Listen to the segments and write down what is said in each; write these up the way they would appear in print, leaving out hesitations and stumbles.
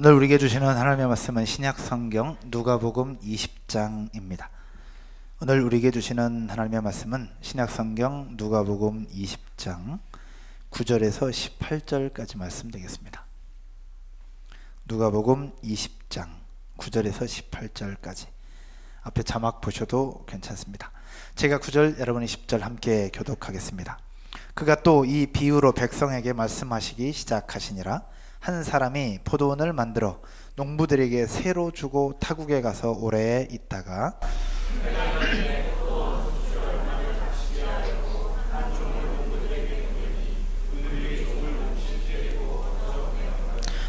오늘 우리에게 주시는 하나님의 말씀은 신약 성경 누가복음 20장입니다. 오늘 우리에게 주시는 하나님의 말씀은 신약 성경 누가복음 20장 9절에서 18절까지 말씀 되겠습니다. 누가복음 20장 9절에서 18절까지 앞에 자막 보셔도 괜찮습니다. 제가 9절, 여러분이 10절 함께 교독하겠습니다. 그가 또 이 비유로 백성에게 말씀하시기 시작하시니라. 한 사람이 포도원을 만들어 농부들에게 새로 주고 타국에 가서 오래 있다가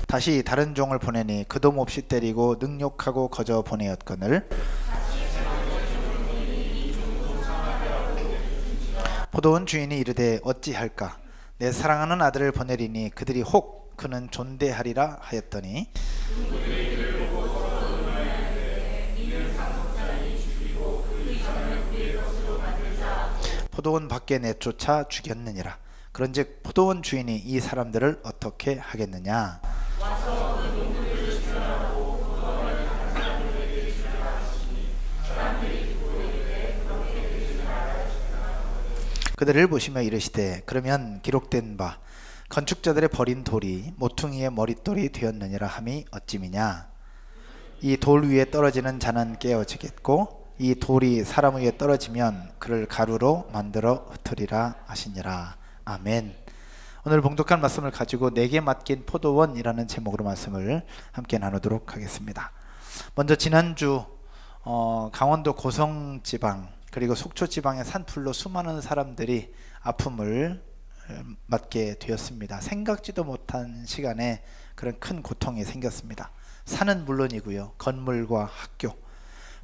다시 다른 종을 보내니 그도 몹시 때리고 능욕하고 거저 보내었거늘 포도원 주인이 이르되 어찌할까? 내 사랑하는 아들을 보내리니 그들이 혹 그는 존대하리라 하였더니 포도원 밖에 내쫓아 죽였느니라. 그런즉 포도원 주인이 이 사람들을 어떻게 하겠느냐? 그들을 보시며 이르시되 그러면 기록된 바 건축자들의 버린 돌이 모퉁이의 머릿돌이 되었느니라 함이 어찌미냐? 이 돌 위에 떨어지는 자는 깨어지겠고 이 돌이 사람 위에 떨어지면 그를 가루로 만들어 흩으리라 하시니라. 아멘. 오늘 봉독한 말씀을 가지고 내게 맡긴 포도원이라는 제목으로 말씀을 함께 나누도록 하겠습니다. 먼저 지난주 강원도 고성지방 그리고 속초지방의 산불로 수많은 사람들이 아픔을 맞게 되었습니다. 생각지도 못한 시간에 그런 큰 고통이 생겼습니다. 산은 물론이고요, 건물과 학교,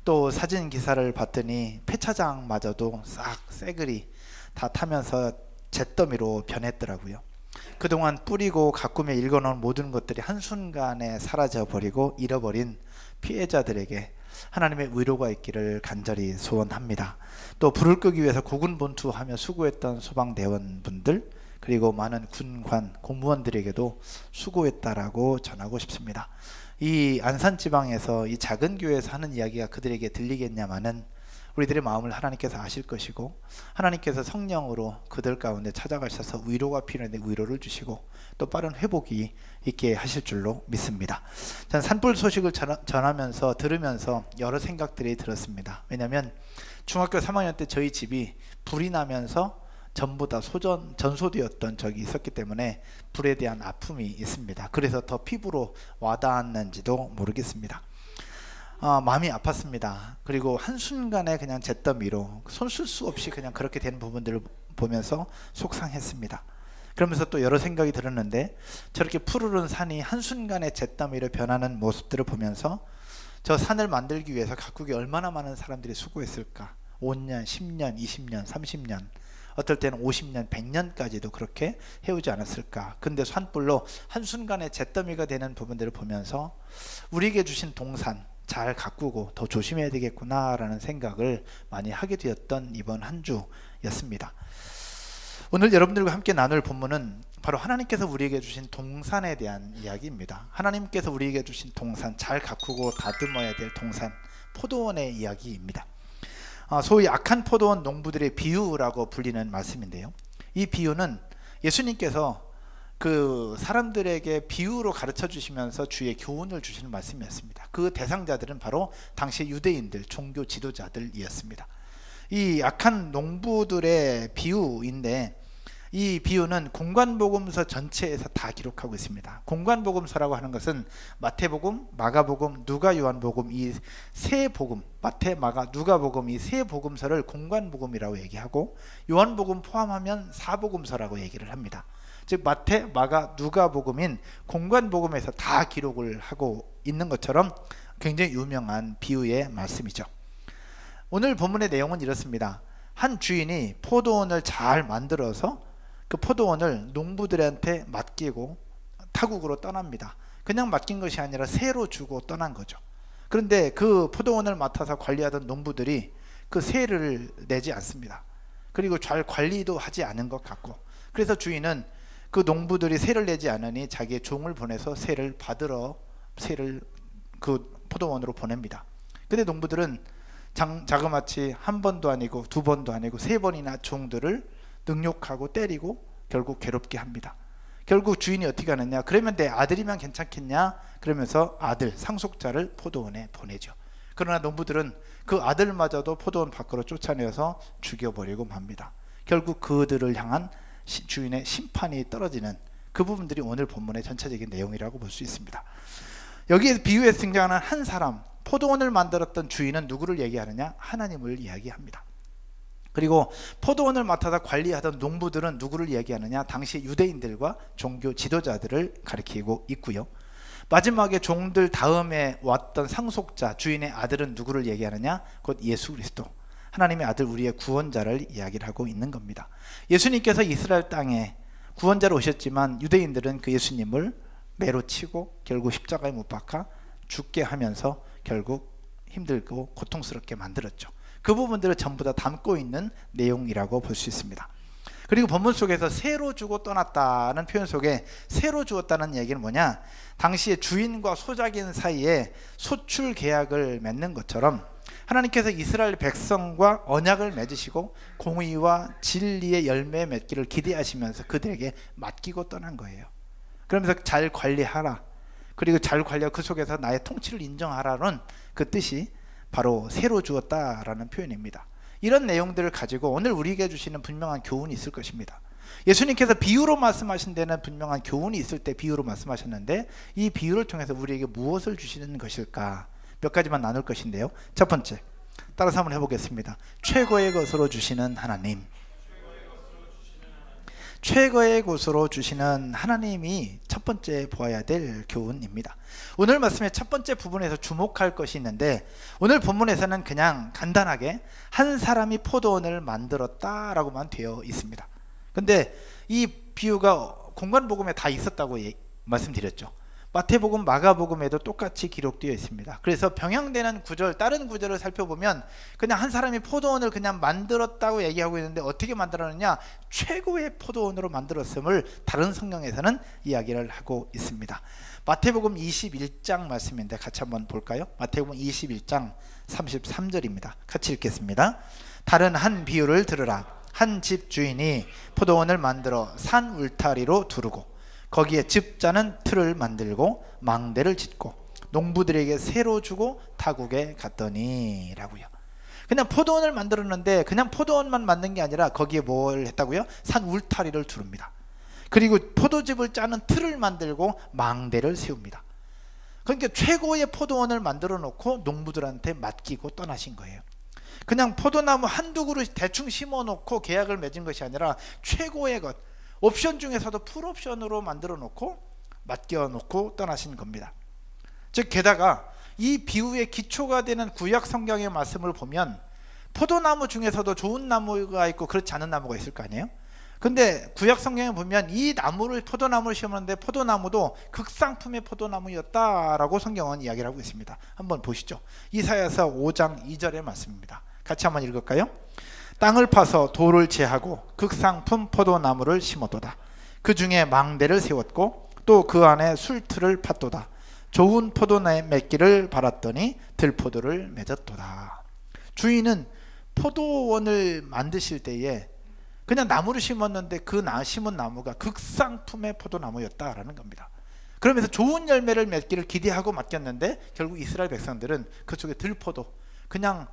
또 사진 기사를 봤더니 폐차장마저도 싹 새글이 다 타면서 잿더미로 변했더라고요. 그동안 뿌리고 가꾸며 일궈놓은 모든 것들이 한순간에 사라져버리고 잃어버린 피해자들에게 하나님의 위로가 있기를 간절히 소원합니다. 또 불을 끄기 위해서 고군분투하며 수고했던 소방대원분들 그리고 많은 군관 공무원들에게도 수고했다라고 전하고 싶습니다. 이 안산지방에서 이 작은 교회에서 하는 이야기가 그들에게 들리겠냐마는 우리들의 마음을 하나님께서 아실 것이고 하나님께서 성령으로 그들 가운데 찾아가셔서 위로가 필요한데 위로를 주시고 또 빠른 회복이 있게 하실 줄로 믿습니다. 저는 산불 소식을 전하면서 들으면서 여러 생각들이 들었습니다. 왜냐하면 중학교 3학년 때 저희 집이 불이 나면서 전부 다 전소되었던 적이 있었기 때문에 불에 대한 아픔이 있습니다. 그래서 더 피부로 와닿았는지도 모르겠습니다. 마음이 아팠습니다. 그리고 한순간에 그냥 잿더미로 손 쓸 수 없이 그냥 그렇게 되는 부분들을 보면서 속상했습니다. 그러면서 또 여러 생각이 들었는데 저렇게 푸르른 산이 한순간에 잿더미로 변하는 모습들을 보면서 저 산을 만들기 위해서 가꾸기 얼마나 많은 사람들이 수고했을까. 5년, 10년, 20년, 30년 어떨 때는 50년, 100년까지도 그렇게 해오지 않았을까. 근데 산불로 한순간에 잿더미가 되는 부분들을 보면서 우리에게 주신 동산 잘 가꾸고 더 조심해야 되겠구나 라는 생각을 많이 하게 되었던 이번 한 주였습니다. 오늘 여러분들과 함께 나눌 본문은 바로 하나님께서 우리에게 주신 동산에 대한 이야기입니다. 하나님께서 우리에게 주신 동산, 잘 가꾸고 다듬어야 될 동산, 포도원의 이야기입니다. 소위 악한 포도원 농부들의 비유라고 불리는 말씀인데요, 이 비유는 예수님께서 그 사람들에게 비유로 가르쳐 주시면서 주의 교훈을 주시는 말씀이었습니다. 그 대상자들은 바로 당시 유대인들, 종교 지도자들이었습니다. 이 악한 농부들의 비유인데 이 비유는 공관복음서 전체에서 다 기록하고 있습니다. 공관복음서라고 하는 것은 마태복음, 마가복음, 누가, 요한복음 이 세 복음, 마태, 마가, 누가복음 이 세 복음서를 공관복음이라고 얘기하고 요한복음 포함하면 사복음서라고 얘기를 합니다. 즉 마태, 마가, 누가복음인 공관복음에서 다 기록을 하고 있는 것처럼 굉장히 유명한 비유의 말씀이죠. 오늘 본문의 내용은 이렇습니다. 한 주인이 포도원을 잘 만들어서 그 포도원을 농부들한테 맡기고 타국으로 떠납니다. 그냥 맡긴 것이 아니라 새로 주고 떠난 거죠. 그런데 그 포도원을 맡아서 관리하던 농부들이 그 새를 내지 않습니다. 그리고 잘 관리도 하지 않은 것 같고, 그래서 주인은 그 농부들이 세를 내지 않으니 자기의 종을 보내서 세를 새를 그 포도원으로 보냅니다. 근데 농부들은 자그마치 한 번도 아니고 두 번도 아니고 세 번이나 종들을 능욕하고 때리고 결국 괴롭게 합니다. 결국 주인이 어떻게 하느냐, 그러면 내 아들이면 괜찮겠냐 그러면서 아들 상속자를 포도원에 보내죠. 그러나 농부들은 그 아들마저도 포도원 밖으로 쫓아내어서 죽여버리고 맙니다. 결국 그들을 향한 주인의 심판이 떨어지는 그 부분들이 오늘 본문의 전체적인 내용이라고 볼 수 있습니다. 여기에 비유에서 등장하는 한 사람, 포도원을 만들었던 주인은 누구를 얘기하느냐? 하나님을 이야기합니다. 그리고 포도원을 맡아서 관리하던 농부들은 누구를 얘기하느냐? 당시 유대인들과 종교 지도자들을 가리키고 있고요. 마지막에 종들 다음에 왔던 상속자, 주인의 아들은 누구를 얘기하느냐? 곧 예수 그리스도, 하나님의 아들, 우리의 구원자를 이야기를 하고 있는 겁니다. 예수님께서 이스라엘 땅에 구원자로 오셨지만 유대인들은 그 예수님을 매로 치고 결국 십자가에 못 박아 죽게 하면서 결국 힘들고 고통스럽게 만들었죠. 그 부분들을 전부 다 담고 있는 내용이라고 볼 수 있습니다. 그리고 본문 속에서 새로 주고 떠났다는 표현 속에 새로 주었다는 얘기는 뭐냐? 당시에 주인과 소작인 사이에 소출 계약을 맺는 것처럼 하나님께서 이스라엘 백성과 언약을 맺으시고 공의와 진리의 열매 맺기를 기대하시면서 그들에게 맡기고 떠난 거예요. 그러면서 잘 관리하라, 그리고 잘 관리하고 그 속에서 나의 통치를 인정하라는 그 뜻이 바로 새로 주었다라는 표현입니다. 이런 내용들을 가지고 오늘 우리에게 주시는 분명한 교훈이 있을 것입니다. 예수님께서 비유로 말씀하신 데는 분명한 교훈이 있을 때 비유로 말씀하셨는데, 이 비유를 통해서 우리에게 무엇을 주시는 것일까? 몇 가지만 나눌 것인데요. 첫 번째, 따라서 한번 해보겠습니다. 최고의 것으로 주시는 하나님. 최고의 곳으로 주시는 하나님이 첫 번째 보아야 될 교훈입니다. 오늘 말씀의 첫 번째 부분에서 주목할 것이 있는데, 오늘 본문에서는 그냥 간단하게 한 사람이 포도원을 만들었다라고만 되어 있습니다. 근데 이 비유가 공관복음에 다 있었다고 말씀드렸죠. 마태복음, 마가복음에도 똑같이 기록되어 있습니다. 그래서 병행되는 구절, 다른 구절을 살펴보면 그냥 한 사람이 포도원을 그냥 만들었다고 얘기하고 있는데 어떻게 만들었느냐? 최고의 포도원으로 만들었음을 다른 성경에서는 이야기를 하고 있습니다. 마태복음 21장 말씀인데 같이 한번 볼까요? 마태복음 21장 33절입니다. 같이 읽겠습니다. 다른 한 비유를 들으라. 한 집 주인이 포도원을 만들어 산 울타리로 두르고 거기에 집자는 틀을 만들고 망대를 짓고 농부들에게 새로 주고 타국에 갔더니 라고요. 그냥 포도원을 만들었는데 그냥 포도원만 만든 게 아니라 거기에 뭘 했다고요? 산 울타리를 두릅니다. 그리고 포도즙을 짜는 틀을 만들고 망대를 세웁니다. 그러니까 최고의 포도원을 만들어 놓고 농부들한테 맡기고 떠나신 거예요. 그냥 포도나무 한두 그루 대충 심어 놓고 계약을 맺은 것이 아니라 최고의 것, 옵션 중에서도 풀옵션으로 만들어 놓고 맡겨 놓고 떠나신 겁니다. 즉, 게다가 이 비유의 기초가 되는 구약 성경의 말씀을 보면 포도나무 중에서도 좋은 나무가 있고 그렇지 않은 나무가 있을 거 아니에요? 근데 구약 성경에 보면 이 나무를, 포도나무를 심었는데 포도나무도 극상품의 포도나무였다라고 성경은 이야기를 하고 있습니다. 한번 보시죠. 이사야서 5장 2절의 말씀입니다. 같이 한번 읽을까요? 땅을 파서 돌을 제하고 극상품 포도나무를 심었도다. 그 중에 망대를 세웠고 또 그 안에 술틀을 팠도다. 좋은 포도나무 맺기를 바랐더니 들포도를 맺었도다. 주인은 포도원을 만드실 때에 그냥 나무를 심었는데 그 심은 나무가 극상품의 포도나무였다라는 겁니다. 그러면서 좋은 열매를 맺기를 기대하고 맡겼는데 결국 이스라엘 백성들은 그쪽에 들포도, 그냥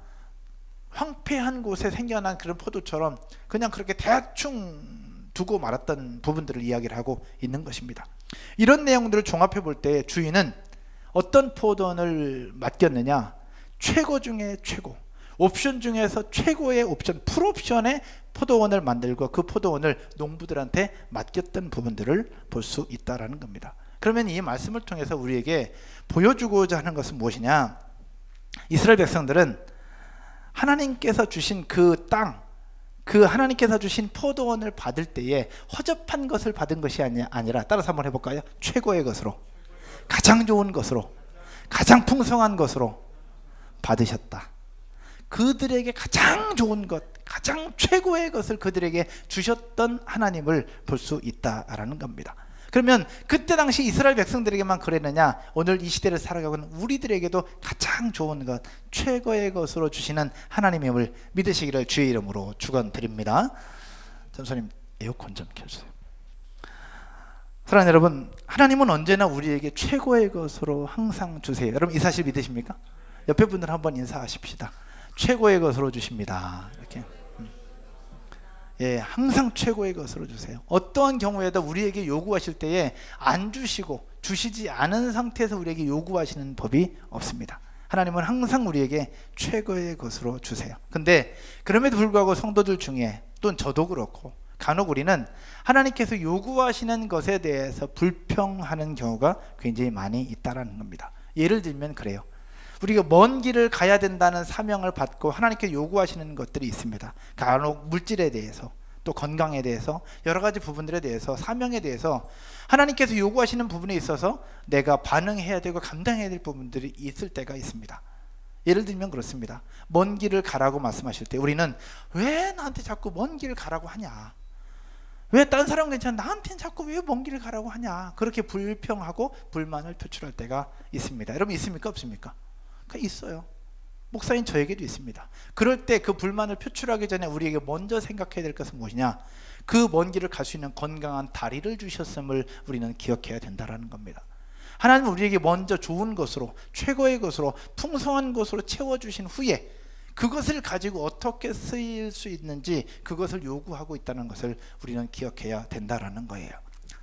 황폐한 곳에 생겨난 그런 포도처럼 그냥 그렇게 대충 두고 말았던 부분들을 이야기를 하고 있는 것입니다. 이런 내용들을 종합해 볼 때 주인은 어떤 포도원을 맡겼느냐? 최고 중에 최고, 옵션 중에서 최고의 옵션, 풀옵션의 포도원을 만들고 그 포도원을 농부들한테 맡겼던 부분들을 볼 수 있다는 겁니다. 그러면 이 말씀을 통해서 우리에게 보여주고자 하는 것은 무엇이냐? 이스라엘 백성들은 하나님께서 주신 그 땅, 그 하나님께서 주신 포도원을 받을 때에 허접한 것을 받은 것이 아니라, 따라서 한번 해볼까요? 최고의 것으로, 가장 좋은 것으로, 가장 풍성한 것으로 받으셨다. 그들에게 가장 좋은 것, 가장 최고의 것을 그들에게 주셨던 하나님을 볼 수 있다라는 겁니다. 그러면 그때 당시 이스라엘 백성들에게만 그랬느냐? 오늘 이 시대를 살아가고 있는 우리들에게도 가장 좋은 것, 최고의 것으로 주시는 하나님임을 믿으시기를 주의 이름으로 축원드립니다. 전소님 에어컨 좀 켜주세요. 사랑하는 여러분, 하나님은 언제나 우리에게 최고의 것으로 항상 주세요. 여러분 이 사실 믿으십니까? 옆에 분들 한번 인사하십시다. 최고의 것으로 주십니다. 이렇게. 예, 항상 최고의 것으로 주세요. 어떠한 경우에도 우리에게 요구하실 때에 안 주시고 주시지 않은 상태에서 우리에게 요구하시는 법이 없습니다. 하나님은 항상 우리에게 최고의 것으로 주세요. 근데 그럼에도 불구하고 성도들 중에 또는 저도 그렇고 간혹 우리는 하나님께서 요구하시는 것에 대해서 불평하는 경우가 굉장히 많이 있다는 겁니다. 예를 들면 그래요. 우리가 먼 길을 가야 된다는 사명을 받고 하나님께 요구하시는 것들이 있습니다. 간혹 물질에 대해서, 또 건강에 대해서, 여러 가지 부분들에 대해서, 사명에 대해서 하나님께서 요구하시는 부분에 있어서 내가 반응해야 되고 감당해야 될 부분들이 있을 때가 있습니다. 예를 들면 그렇습니다. 먼 길을 가라고 말씀하실 때 우리는 왜 나한테 자꾸 먼 길을 가라고 하냐, 왜 딴 사람은 괜찮아 나한테는 자꾸 왜 먼 길을 가라고 하냐, 그렇게 불평하고 불만을 표출할 때가 있습니다. 여러분 있습니까? 없습니까? 있어요. 목사인 저에게도 있습니다. 그럴 때 그 불만을 표출하기 전에 우리에게 먼저 생각해야 될 것은 무엇이냐? 그 먼 길을 갈 수 있는 건강한 다리를 주셨음을 우리는 기억해야 된다는 겁니다. 하나님은 우리에게 먼저 좋은 것으로, 최고의 것으로, 풍성한 것으로 채워주신 후에 그것을 가지고 어떻게 쓰일 수 있는지 그것을 요구하고 있다는 것을 우리는 기억해야 된다는 거예요.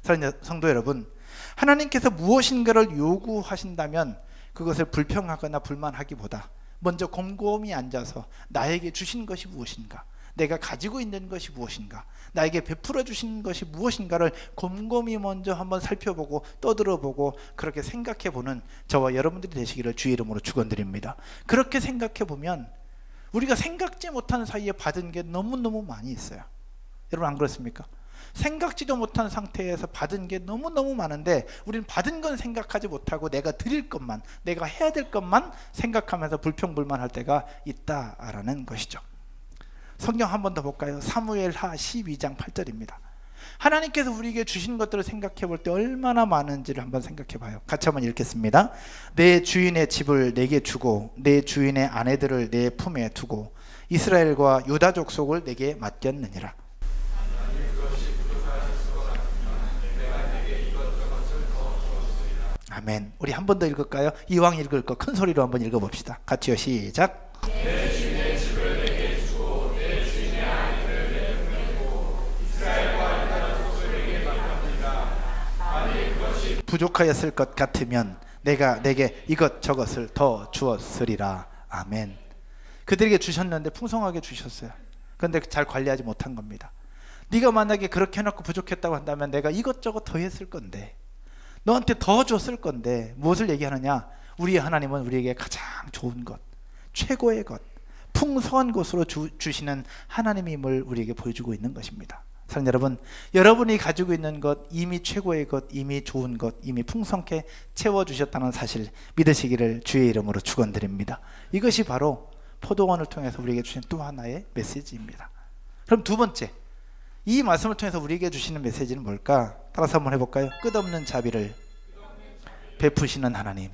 사랑하는 성도 여러분, 하나님께서 무엇인가를 요구하신다면 그것을 불평하거나 불만하기보다 먼저 곰곰이 앉아서 나에게 주신 것이 무엇인가, 내가 가지고 있는 것이 무엇인가, 나에게 베풀어 주신 것이 무엇인가를 곰곰이 먼저 한번 살펴보고 떠들어보고 그렇게 생각해보는 저와 여러분들이 되시기를 주의 이름으로 축원드립니다. 그렇게 생각해보면 우리가 생각지 못한 사이에 받은 게 너무너무 많이 있어요. 여러분 안 그렇습니까? 생각지도 못한 상태에서 받은 게 너무너무 많은데 우리는 받은 건 생각하지 못하고 내가 드릴 것만, 내가 해야 될 것만 생각하면서 불평불만할 때가 있다라는 것이죠. 성경 한 번 더 볼까요? 사무엘하 12장 8절입니다. 하나님께서 우리에게 주신 것들을 생각해 볼 때 얼마나 많은지를 한번 생각해 봐요. 같이 한번 읽겠습니다. 내 주인의 집을 내게 주고 내 주인의 아내들을 내 품에 두고 이스라엘과 유다 족속을 내게 맡겼느니라. 아멘. 우리 한 번 더 읽을까요? 이왕 읽을 거 큰 소리로 한번 읽어봅시다. 같이요. 시작. 내 주인의 집을 내게 주고 내 주인의 아내를 내 품에 두고 이스라엘과 유다 족속을 내게 맡겼느니라. 만일 그것이 부족하였을 것 같으면 내가 내게 이것저것을 더 주었으리라. 아멘. 그들에게 주셨는데 풍성하게 주셨어요. 그런데 잘 관리하지 못한 겁니다. 네가 만약에 그렇게 해놓고 부족했다고 한다면 내가 이것저것 더 했을 건데, 너한테 더 줬을 건데, 무엇을 얘기하느냐? 우리의 하나님은 우리에게 가장 좋은 것, 최고의 것, 풍성한 것으로 주시는 하나님임을 우리에게 보여주고 있는 것입니다. 사랑하는 여러분, 여러분이 가지고 있는 것, 이미 최고의 것, 이미 좋은 것, 이미 풍성케 채워주셨다는 사실 믿으시기를 주의 이름으로 축원드립니다. 이것이 바로 포도원을 통해서 우리에게 주신 또 하나의 메시지입니다. 그럼 두 번째, 이 말씀을 통해서 우리에게 주시는 메시지는 뭘까? 따라서 한번 해볼까요? 끝없는 자비를 베푸시는 하나님,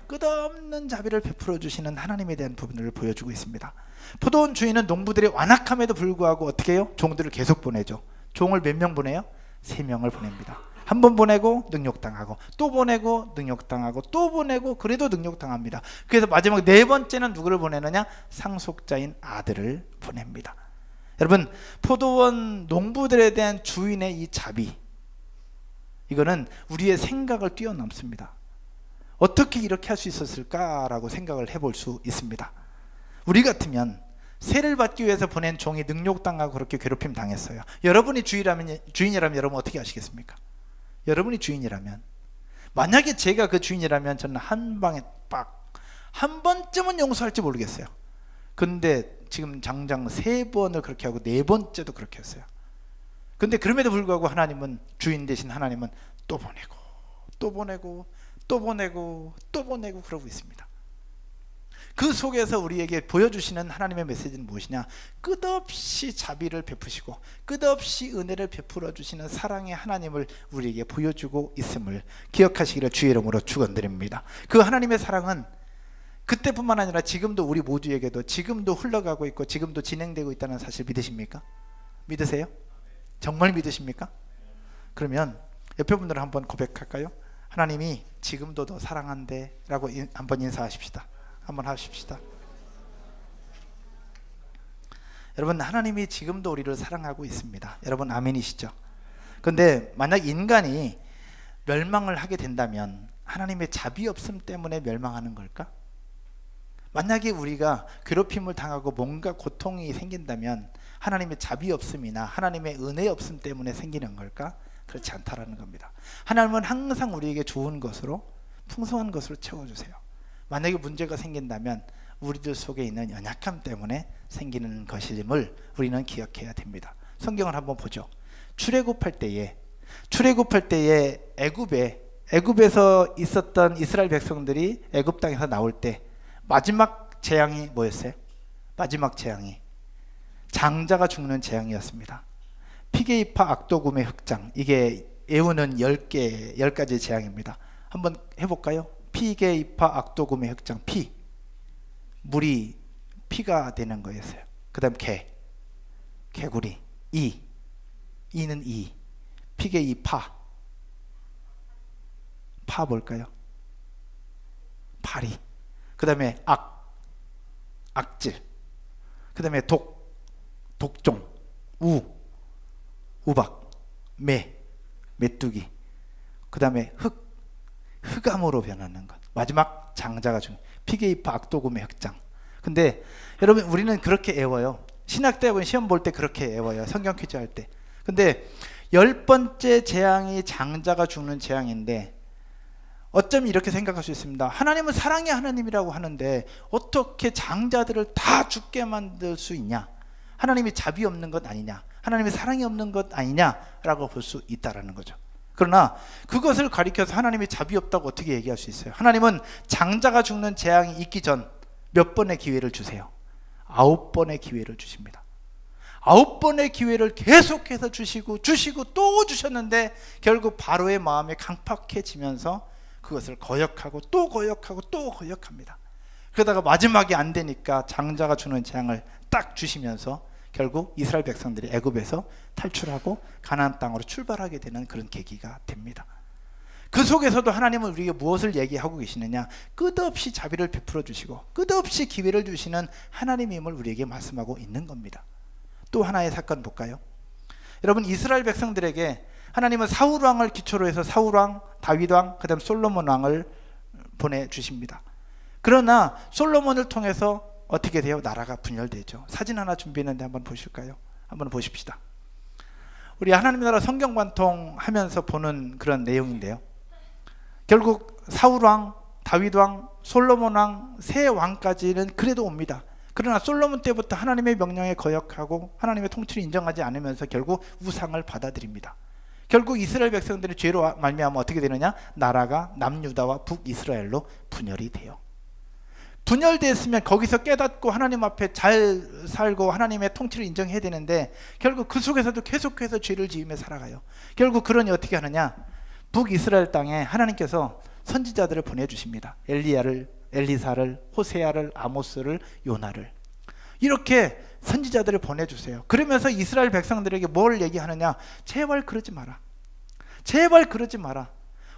끝없는 자비를 베풀어 주시는 하나님에 대한 부분을 보여주고 있습니다. 포도원 주인은 농부들의 완악함에도 불구하고 어떻게 해요? 종들을 계속 보내죠. 종을 몇 명 보내요? 3명을 보냅니다. 한 번 보내고 능욕당하고, 또 보내고 능욕당하고, 또 보내고, 그래도 능욕당합니다. 그래서 마지막 4번째는 누구를 보내느냐? 상속자인 아들을 보냅니다. 여러분, 포도원 농부들에 대한 주인의 이 자비, 이거는 우리의 생각을 뛰어넘습니다. 어떻게 이렇게 할 수 있었을까라고 생각을 해볼 수 있습니다. 우리 같으면 세를 받기 위해서 보낸 종이 능욕당하고 그렇게 괴롭힘 당했어요. 여러분이 주인이라면 여러분 어떻게 하시겠습니까? 여러분이 주인이라면, 만약에 제가 그 주인이라면 저는 한 방에 빡, 한 번쯤은 용서할지 모르겠어요. 근데 지금 장장 3번을 그렇게 하고 4번째도 그렇게 했어요. 근데 그럼에도 불구하고 하나님은, 주인 되신 하나님은 또 보내고 또 보내고 또 보내고 또 보내고 그러고 있습니다. 그 속에서 우리에게 보여주시는 하나님의 메시지는 무엇이냐? 끝없이 자비를 베푸시고 끝없이 은혜를 베풀어 주시는 사랑의 하나님을 우리에게 보여주고 있음을 기억하시기를 주의 이름으로 축원드립니다. 그 하나님의 사랑은 그때뿐만 아니라 지금도 우리 모두에게도 지금도 흘러가고 있고 지금도 진행되고 있다는 사실 믿으십니까? 믿으세요? 정말 믿으십니까? 그러면 옆에 분들은 한번 고백할까요? 하나님이 지금도 더 사랑한대 라고 한번 인사하십시다. 한번 하십시다. 여러분, 하나님이 지금도 우리를 사랑하고 있습니다. 여러분 아멘이시죠? 그런데 만약 인간이 멸망을 하게 된다면 하나님의 자비 없음 때문에 멸망하는 걸까? 만약에 우리가 괴롭힘을 당하고 뭔가 고통이 생긴다면 하나님의 자비 없음이나 하나님의 은혜 없음 때문에 생기는 걸까? 그렇지 않다라는 겁니다. 하나님은 항상 우리에게 좋은 것으로 풍성한 것으로 채워주세요. 만약에 문제가 생긴다면 우리들 속에 있는 연약함 때문에 생기는 것임을 우리는 기억해야 됩니다. 성경을 한번 보죠. 출애굽할 때에 애굽에서 있었던 이스라엘 백성들이 애굽 땅에서 나올 때 마지막 재앙이 뭐였어요? 마지막 재앙이 장자가 죽는 재앙이었습니다. 피게이파 악도금의 흑장, 이게 애우는 10가지 재앙입니다. 한번 해볼까요? 피게이파 악도금의 흑장, 물이 피가 되는 거였어요. 그 다음 개구리, 이는 피게이파, 뭘까요? 파리. 그 다음에 악질. 그 다음에 독종, 우박, 메뚜기. 그 다음에 흑암으로 변하는 것. 마지막 장자가 죽는 피게이파 악도금의 흑장. 근데 여러분, 우리는 그렇게 애워요. 신학대학원 시험 볼 때 그렇게 애워요. 성경 퀴즈 할 때. 근데 10번째 재앙이 장자가 죽는 재앙인데 어쩌면 이렇게 생각할 수 있습니다. 하나님은 사랑의 하나님이라고 하는데 어떻게 장자들을 다 죽게 만들 수 있냐? 하나님이 자비 없는 것 아니냐? 하나님의 사랑이 없는 것 아니냐라고 볼 수 있다라는 거죠. 그러나 그것을 가리켜서 하나님이 자비 없다고 어떻게 얘기할 수 있어요? 하나님은 장자가 죽는 재앙이 있기 전 몇 번의 기회를 주세요? 9번의 기회를 주십니다. 9번의 기회를 계속해서 주시고 또 주셨는데 결국 바로의 마음이 강팍해지면서 그것을 거역하고 또 거역합니다. 그러다가 마지막에 안 되니까 장자가 주는 재앙을 딱 주시면서 결국 이스라엘 백성들이 애굽에서 탈출하고 가나안 땅으로 출발하게 되는 그런 계기가 됩니다. 그 속에서도 하나님은 우리에게 무엇을 얘기하고 계시느냐? 끝없이 자비를 베풀어 주시고 끝없이 기회를 주시는 하나님임을 우리에게 말씀하고 있는 겁니다. 또 하나의 사건 볼까요? 여러분, 이스라엘 백성들에게 하나님은 사울 왕을 기초로 해서 사울 왕, 다윗 왕, 그다음 솔로몬 왕을 보내주십니다. 그러나 솔로몬을 통해서 어떻게 돼요? 나라가 분열되죠. 사진 하나 준비했는데 한번 보실까요? 한번 보십시다. 우리 하나님 나라 성경 관통하면서 보는 그런 내용인데요. 결국 사울 왕, 다윗 왕, 솔로몬 왕, 세 왕까지는 그래도 옵니다. 그러나 솔로몬 때부터 하나님의 명령에 거역하고 하나님의 통치를 인정하지 않으면서 결국 우상을 받아들입니다. 결국 이스라엘 백성들이 죄로 말미암아 어떻게 되느냐? 나라가 남유다와 북이스라엘로 분열이 돼요. 분열됐으면 거기서 깨닫고 하나님 앞에 잘 살고 하나님의 통치를 인정해야 되는데 결국 그 속에서도 계속해서 죄를 지으며 살아가요. 결국 그러니 어떻게 하느냐? 북이스라엘 땅에 하나님께서 선지자들을 보내주십니다. 엘리사를, 호세아를, 아모스를, 요나를. 이렇게 선지자들을 보내주세요. 그러면서 이스라엘 백성들에게 뭘 얘기하느냐? 제발 그러지 마라. 제발 그러지 마라.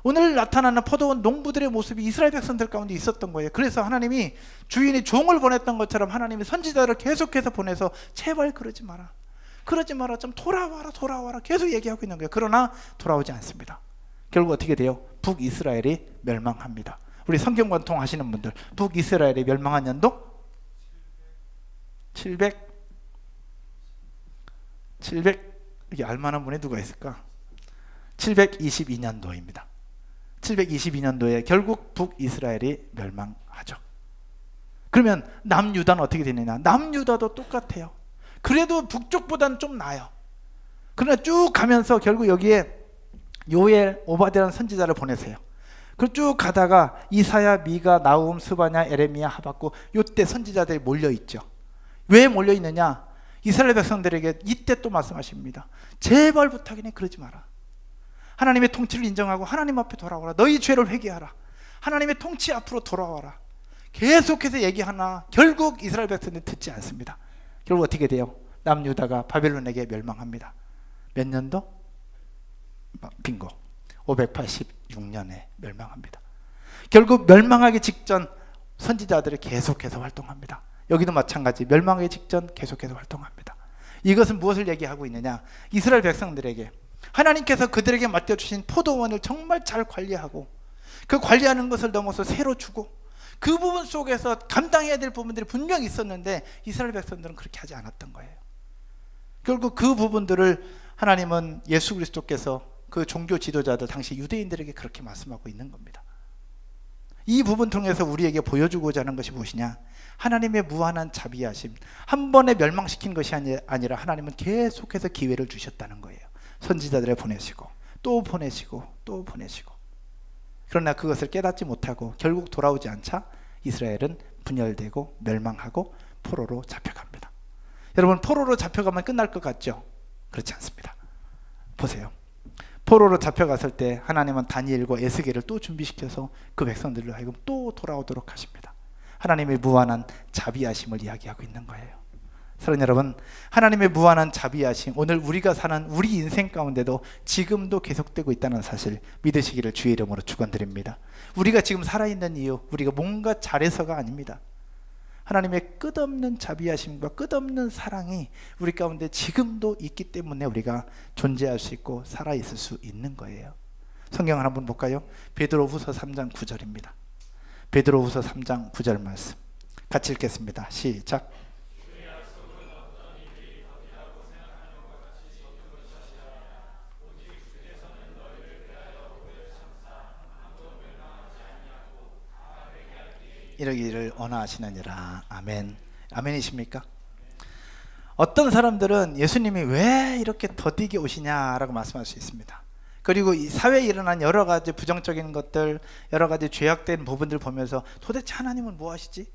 오늘 나타나는 포도원 농부들의 모습이 이스라엘 백성들 가운데 있었던 거예요. 그래서 하나님이 주인이 종을 보냈던 것처럼 하나님이 선지자를 계속해서 보내서 제발 그러지 마라. 그러지 마라. 좀 돌아와라. 계속 얘기하고 있는 거예요. 그러나 돌아오지 않습니다. 결국 어떻게 돼요? 북이스라엘이 멸망합니다. 우리 성경 관통 하시는 분들, 북이스라엘이 멸망한 연도 700 이게 알만한 분이 누가 있을까? 722년도입니다. 722년도에 결국 북이스라엘이 멸망하죠. 그러면 남유다는 어떻게 되느냐? 남유다도 똑같아요. 그래도 북쪽보다는 좀 나아요. 그러나 쭉 가면서 결국 여기에 요엘, 오바댜라는 선지자를 보내세요. 그 쭉 가다가 이사야, 미가, 나훔, 스바냐, 에레미야, 하박국, 이때 선지자들이 몰려있죠. 왜 몰려있느냐? 이스라엘 백성들에게 이때 또 말씀하십니다. 제발 부탁이니 그러지 마라. 하나님의 통치를 인정하고 하나님 앞에 돌아오라. 너희 죄를 회개하라. 하나님의 통치 앞으로 돌아와라. 계속해서 얘기하나 결국 이스라엘 백성들은 듣지 않습니다. 결국 어떻게 돼요? 남유다가 바벨론에게 멸망합니다. 몇 년도? 빙고 586년에 멸망합니다. 결국 멸망하기 직전 선지자들이 계속해서 활동합니다. 여기도 마찬가지 멸망하기 직전 계속해서 활동합니다. 이것은 무엇을 얘기하고 있느냐? 이스라엘 백성들에게 하나님께서 그들에게 맡겨주신 포도원을 정말 잘 관리하고 그 관리하는 것을 넘어서 새로 주고 그 부분 속에서 감당해야 될 부분들이 분명히 있었는데 이스라엘 백성들은 그렇게 하지 않았던 거예요. 결국 그 부분들을 하나님은 예수 그리스도께서 그 종교 지도자들 당시 유대인들에게 그렇게 말씀하고 있는 겁니다. 이 부분 통해서 우리에게 보여주고자 하는 것이 무엇이냐? 하나님의 무한한 자비하심, 한 번에 멸망시킨 것이 아니라 하나님은 계속해서 기회를 주셨다는 거예요. 선지자들을 보내시고 또 보내시고 또 보내시고. 그러나 그것을 깨닫지 못하고 결국 돌아오지 않자 이스라엘은 분열되고 멸망하고 포로로 잡혀갑니다. 여러분, 포로로 잡혀가면 끝날 것 같죠? 그렇지 않습니다. 보세요. 포로로 잡혀갔을 때 하나님은 다니엘과 에스겔을 또 준비시켜서 그 백성들로 하여금 또 돌아오도록 하십니다. 하나님의 무한한 자비하심을 이야기하고 있는 거예요. 사랑하는 여러분, 하나님의 무한한 자비하심, 오늘 우리가 사는 우리 인생 가운데도 지금도 계속되고 있다는 사실 믿으시기를 주의 이름으로 축원드립니다. 우리가 지금 살아있는 이유, 우리가 뭔가 잘해서가 아닙니다. 하나님의 끝없는 자비하심과 끝없는 사랑이 우리 가운데 지금도 있기 때문에 우리가 존재할 수 있고 살아있을 수 있는 거예요. 성경을 한번 볼까요? 베드로후서 3장 9절입니다. 베드로후서 3장 9절 말씀 같이 읽겠습니다. 시작. 이러기를 원하시느니라. 아멘. 아멘이십니까? 어떤 사람들은 예수님이 왜 이렇게 더디게 오시냐라고 말씀할 수 있습니다. 그리고 이 사회에 일어난 여러 가지 부정적인 것들, 여러 가지 죄악된 부분들 보면서 도대체 하나님은 뭐 하시지?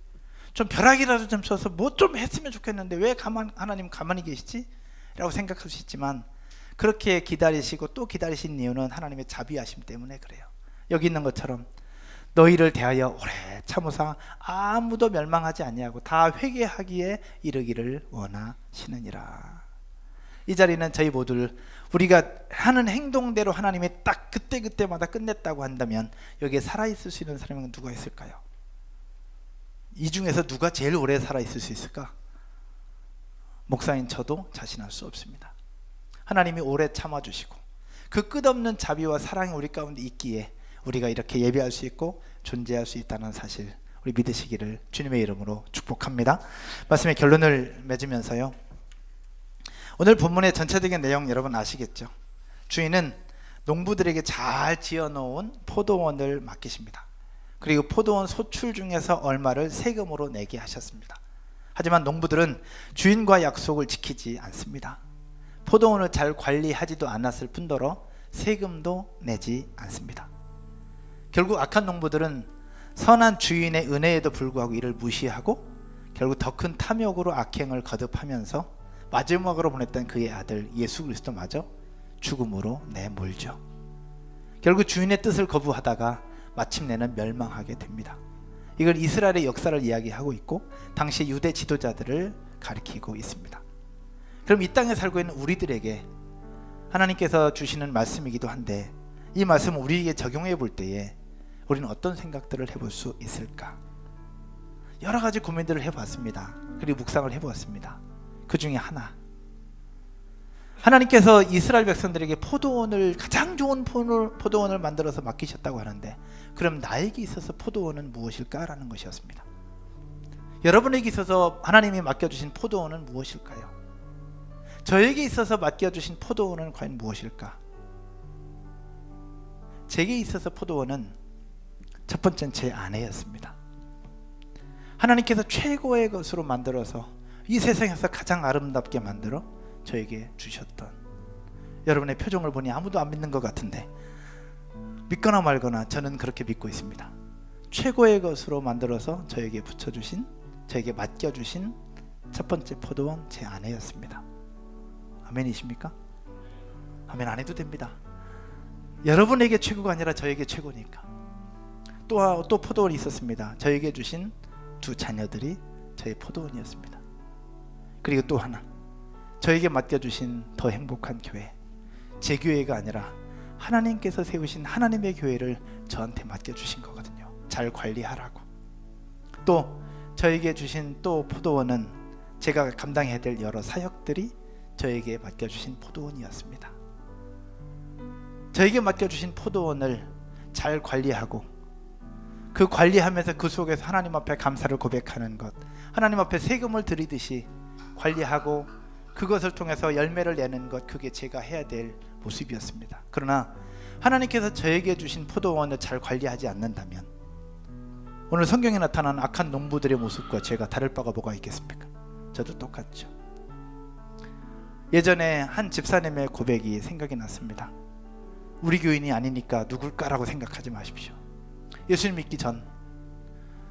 좀 벼락이라도 좀 쳐서 뭐 좀 했으면 좋겠는데 왜 하나님 가만히 계시지? 라고 생각할 수 있지만 그렇게 기다리시고 또 기다리신 이유는 하나님의 자비하심 때문에 그래요. 여기 있는 것처럼 너희를 대하여 오래 참으사 아무도 멸망하지 아니하고 다 회개하기에 이르기를 원하시느니라. 이 자리는 저희 모두를 우리가 하는 행동대로 하나님이 딱 그때그때마다 끝냈다고 한다면 여기에 살아있을 수 있는 사람은 누가 있을까요? 이 중에서 누가 제일 오래 살아있을 수 있을까? 목사인 저도 자신할 수 없습니다. 하나님이 오래 참아주시고 그 끝없는 자비와 사랑이 우리 가운데 있기에 우리가 이렇게 예배할 수 있고 존재할 수 있다는 사실 우리 믿으시기를 주님의 이름으로 축복합니다. 말씀의 결론을 맺으면서요, 오늘 본문의 전체적인 내용 여러분 아시겠죠? 주인은 농부들에게 잘 지어놓은 포도원을 맡기십니다. 그리고 포도원 소출 중에서 얼마를 세금으로 내게 하셨습니다. 하지만 농부들은 주인과 약속을 지키지 않습니다. 포도원을 잘 관리하지도 않았을 뿐더러 세금도 내지 않습니다. 결국 악한 농부들은 선한 주인의 은혜에도 불구하고 이를 무시하고 결국 더 큰 탐욕으로 악행을 거듭하면서 마지막으로 보냈던 그의 아들 예수 그리스도마저 죽음으로 내몰죠. 결국 주인의 뜻을 거부하다가 마침내는 멸망하게 됩니다. 이걸 이스라엘의 역사를 이야기하고 있고 당시 유대 지도자들을 가리키고 있습니다. 그럼 이 땅에 살고 있는 우리들에게 하나님께서 주시는 말씀이기도 한데 이 말씀을 우리에게 적용해 볼 때에 우리는 어떤 생각들을 해볼 수 있을까? 여러 가지 고민들을 해봤습니다. 그리고 묵상을 해보았습니다. 그 중에 하나, 하나님께서 이스라엘 백성들에게 포도원을 가장 좋은 포도원을 만들어서 맡기셨다고 하는데 그럼 나에게 있어서 포도원은 무엇일까라는 것이었습니다. 여러분에게 있어서 하나님이 맡겨주신 포도원은 무엇일까요? 저에게 있어서 맡겨주신 포도원은 과연 무엇일까? 제게 있어서 포도원은 첫 번째는 제 아내였습니다. 하나님께서 최고의 것으로 만들어서 이 세상에서 가장 아름답게 만들어 저에게 주셨던, 여러분의 표정을 보니 아무도 안 믿는 것 같은데 믿거나 말거나 저는 그렇게 믿고 있습니다. 최고의 것으로 만들어서 저에게 붙여주신, 저에게 맡겨주신 첫 번째 포도원 제 아내였습니다. 아멘이십니까? 아멘 안 해도 됩니다. 여러분에게 최고가 아니라 저에게 최고니까. 또 포도원이 있었습니다. 저에게 주신 두 자녀들이 저의 포도원이었습니다. 그리고 또 하나, 저에게 맡겨주신 더 행복한 교회, 제 교회가 아니라 하나님께서 세우신 하나님의 교회를 저한테 맡겨주신 거거든요. 잘 관리하라고. 또 저에게 주신 또 포도원은 제가 감당해야 될 여러 사역들이 저에게 맡겨주신 포도원이었습니다. 저에게 맡겨주신 포도원을 잘 관리하고, 그 관리하면서 그 속에서 하나님 앞에 감사를 고백하는 것, 하나님 앞에 세금을 드리듯이 관리하고 그것을 통해서 열매를 내는 것, 그게 제가 해야 될 모습이었습니다. 그러나 하나님께서 저에게 주신 포도원을 잘 관리하지 않는다면 오늘 성경에 나타난 악한 농부들의 모습과 제가 다를 바가 뭐가 있겠습니까? 저도 똑같죠. 예전에 한 집사님의 고백이 생각이 났습니다. 우리 교인이 아니니까 누굴까라고 생각하지 마십시오. 예수를 믿기 전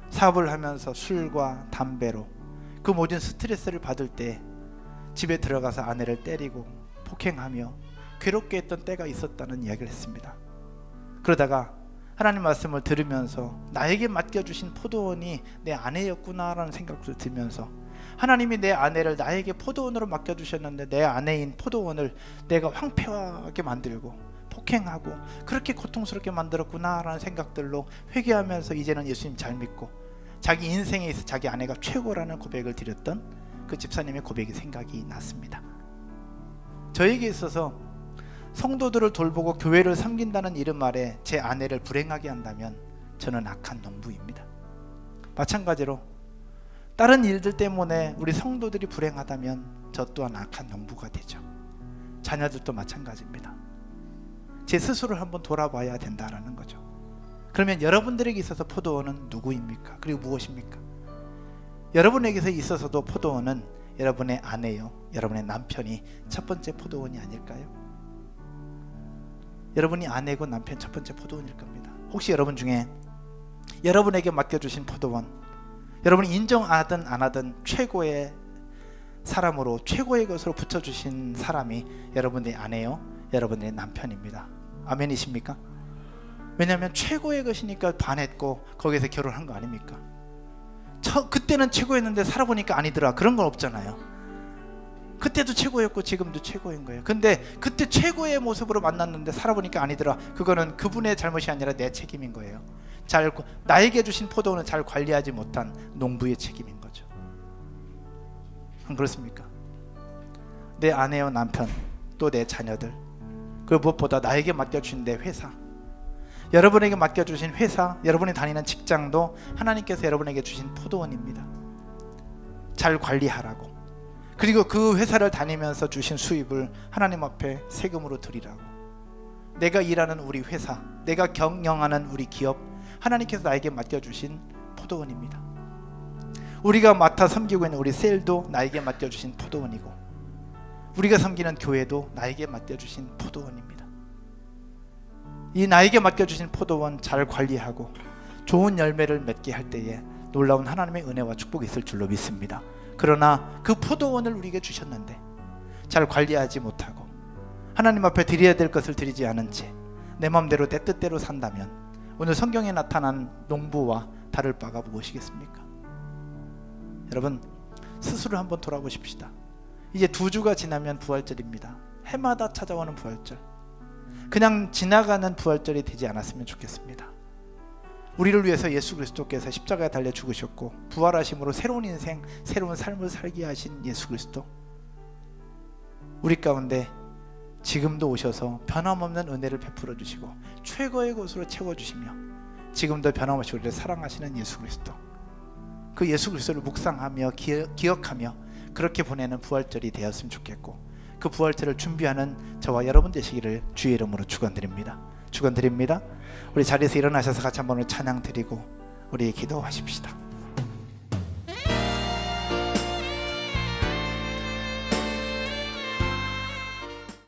사업을 하면서 술과 담배로 그 모든 스트레스를 받을 때 집에 들어가서 아내를 때리고 폭행하며 괴롭게 했던 때가 있었다는 이야기를 했습니다. 그러다가 하나님 말씀을 들으면서 나에게 맡겨주신 포도원이 내 아내였구나라는 생각도 들면서, 하나님이 내 아내를 나에게 포도원으로 맡겨주셨는데 내 아내인 포도원을 내가 황폐하게 만들고 폭행하고 그렇게 고통스럽게 만들었구나라는 생각들로 회개하면서 이제는 예수님 잘 믿고 자기 인생에 있어 자기 아내가 최고라는 고백을 드렸던 그 집사님의 고백이 생각이 났습니다. 저에게 있어서 성도들을 돌보고 교회를 섬긴다는 이름 아래 제 아내를 불행하게 한다면 저는 악한 농부입니다. 마찬가지로 다른 일들 때문에 우리 성도들이 불행하다면 저 또한 악한 농부가 되죠. 자녀들도 마찬가지입니다. 제 스스로를 한번 돌아봐야 된다라는 거죠. 그러면 여러분들에게 있어서 포도원은 누구입니까? 그리고 무엇입니까? 여러분에게 있어서도 포도원은 여러분의 아내요, 여러분의 남편이 첫 번째 포도원이 아닐까요? 여러분이 아내고 남편 첫 번째 포도원일 겁니다. 혹시 여러분 중에 여러분에게 맡겨주신 포도원, 여러분이 인정하든 안 하든 최고의 사람으로, 최고의 것으로 붙여주신 사람이 여러분의 아내요, 여러분의 남편입니다. 아멘이십니까? 왜냐하면 최고의 것이니까 반했고 거기서 결혼한 거 아닙니까? 그때는 최고였는데 살아보니까 아니더라, 그런 건 없잖아요. 그때도 최고였고 지금도 최고인 거예요. 근데 그때 최고의 모습으로 만났는데 살아보니까 아니더라, 그거는 그분의 잘못이 아니라 내 책임인 거예요. 나에게 주신 포도원을 잘 관리하지 못한 농부의 책임인 거죠. 안 그렇습니까? 내 아내와 남편, 또 내 자녀들, 그리고 무엇보다 나에게 맡겨주신 내 회사, 여러분에게 맡겨주신 회사, 여러분이 다니는 직장도 하나님께서 여러분에게 주신 포도원입니다. 잘 관리하라고. 그리고 그 회사를 다니면서 주신 수입을 하나님 앞에 세금으로 드리라고. 내가 일하는 우리 회사, 내가 경영하는 우리 기업, 하나님께서 나에게 맡겨주신 포도원입니다. 우리가 맡아 섬기고 있는 우리 셀도 나에게 맡겨주신 포도원이고, 우리가 섬기는 교회도 나에게 맡겨주신 포도원입니다. 이 나에게 맡겨주신 포도원 잘 관리하고 좋은 열매를 맺게 할 때에 놀라운 하나님의 은혜와 축복이 있을 줄로 믿습니다. 그러나 그 포도원을 우리에게 주셨는데 잘 관리하지 못하고 하나님 앞에 드려야 될 것을 드리지 않은 채 내 마음대로 내 뜻대로 산다면 오늘 성경에 나타난 농부와 다를 바가 무엇이겠습니까? 여러분, 스스로 한번 돌아보십시다. 이제 2주가 지나면 부활절입니다. 해마다 찾아오는 부활절, 그냥 지나가는 부활절이 되지 않았으면 좋겠습니다. 우리를 위해서 예수 그리스도께서 십자가에 달려 죽으셨고 부활하심으로 새로운 인생, 새로운 삶을 살게 하신 예수 그리스도, 우리 가운데 지금도 오셔서 변함없는 은혜를 베풀어 주시고 최고의 곳으로 채워주시며 지금도 변함없이 우리를 사랑하시는 예수 그리스도, 그 예수 그리스도를 묵상하며 기억하며 그렇게 보내는 부활절이 되었으면 좋겠고, 그 부활절을 준비하는 저와 여러분 되시기를 주의 이름으로 축원드립니다. 축원드립니다. 우리 자리에서 일어나셔서 같이 한번 찬양 드리고 우리 기도하십시다.